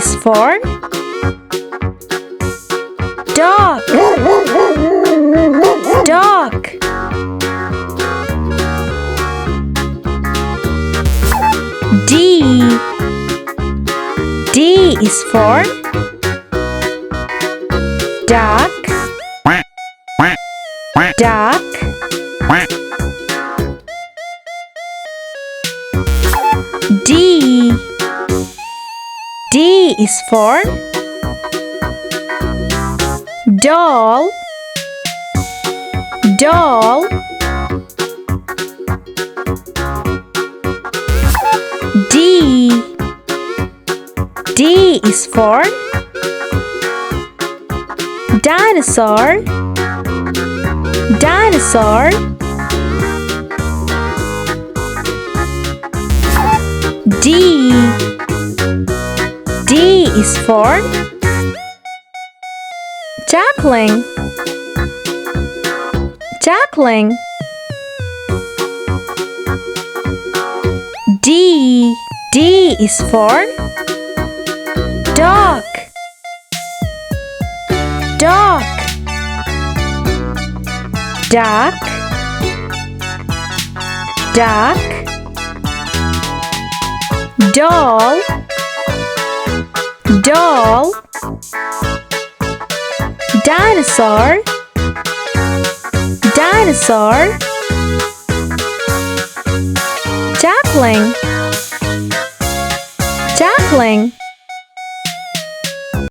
is for dog. Dog. D. D is for duck. Duck. D. D is for doll. Doll. D. D is for dinosaur. Dinosaur. D. D is for duckling. Duckling. D. D is for dog. Dog. Duck. Duck. Doll. Doll. Dinosaur. Dinosaur. Duckling. Duckling.